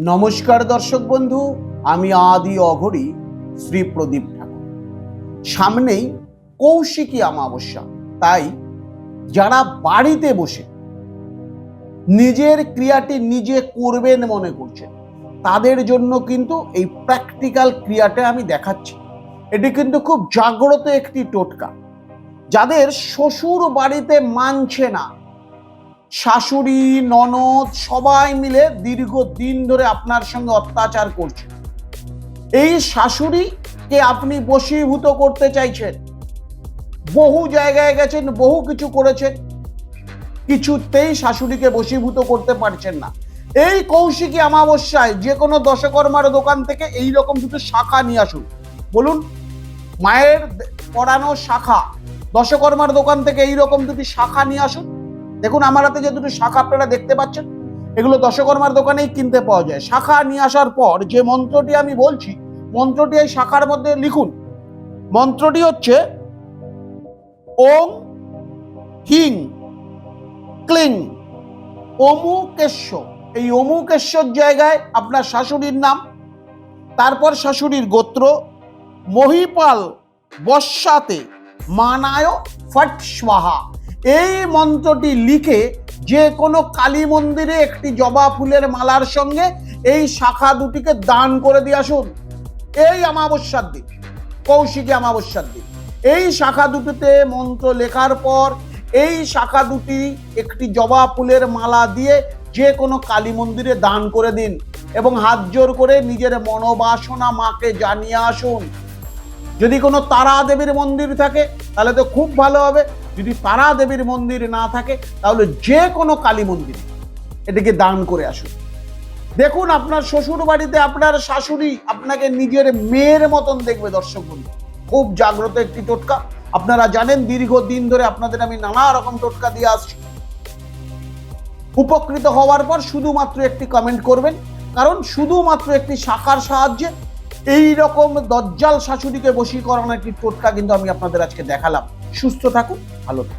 নমস্কার দর্শক বন্ধু, আমি আদি অঘরী শ্রী প্রদীপ ঠাকুর। সামনেই কৌশিকী অমাবস্যা, তাই যারা বাড়িতে বসে নিজের ক্রিয়াটি নিজে করবেন মনে করছেন তাদের জন্য কিন্তু এই প্র্যাকটিক্যাল ক্রিয়াটা আমি দেখাচ্ছি। এটি কিন্তু খুব জাগ্রত একটি টোটকা। যাদের শ্বশুর বাড়িতে মানছে না, শাশুড়ি ননদ সবাই মিলে দীর্ঘদিন ধরে আপনার সঙ্গে অত্যাচার করছে, এই শাশুড়িকে আপনি বশীভূত করতে চাইছেন, বহু জায়গায় গেছেন, বহু কিছু করেছেন, কিছুতেই শাশুড়িকে বশীভূত করতে পারছেন না। এই কৌশিকী অমাবস্যায় যে কোনো দশকর্মার দোকান থেকে এই রকম দুটো শাখা নিয়ে আসুন। বলুন, মায়ের পড়ানো শাখা, দশকর্মার দোকান থেকে এইরকম দুটি শাখা নিয়ে আসুন। দেখুন আমার হাতে যে দুটি শাখা আপনারা দেখতে পাচ্ছেন, এগুলো দশকর্মার দোকানেই কিনতে পাওয়া যায়। শাখা নিয়ে আসার পর যে মন্ত্রটি আমি বলছি, মন্ত্রটি এই শাখার মধ্যে লিখুন। মন্ত্রটি হচ্ছে ওং হিং ক্লিং অমুকেশ্বর। এই অমুকেশ্বর জায়গায় আপনার শাশুড়ির নাম, তারপর শাশুড়ির গোত্র, মহিপাল বর্ষাতে মানায় ফট স্বাহা। এই মন্ত্রটি লিখে যে কোনো কালী মন্দিরে একটি জবা ফুলের মালার সঙ্গে এই শাখা দুটিকে দান করে দিয়ে আসুন। এই অমাবস্যার দিন, কৌশিকী অমাবস্যার দিন, এই শাখা দুটিতে মন্ত্র লেখার পর এই শাখা দুটি একটি জবা ফুলের মালা দিয়ে যে কোনো কালী মন্দিরে দান করে দিন এবং হাত জোর করে নিজের মনোবাসনা মাকে জানিয়ে আসুন। যদি কোনো তারা দেবীর মন্দির থাকে তাহলে তো খুব ভালো হবে। যদি তারা দেবীর মন্দির না থাকে তাহলে যে কোনো কালী মন্দিরে এটিকে দান করে আসুন। দেখুন আপনার শ্বশুর বাড়িতে আপনার শাশুড়ি আপনাকে নিজের মেয়ের মতন দেখবে। দর্শক বন্ধু, খুব জাগ্রত একটি টোটকা। আপনারা জানেন দীর্ঘদিন ধরে আপনাদের আমি নানা রকম টোটকা দিয়ে আসছি। উপকৃত হওয়ার পর শুধুমাত্র একটি কমেন্ট করবেন, কারণ শুধুমাত্র একটি শাখার সাহায্যে এই রকম দজ্জাল শাশুড়িকে বশীকরণ একটি টোটকা কিন্তু আমি আপনাদের আজকে দেখালাম। সুস্থ থাকুন, ভালো থাকুন।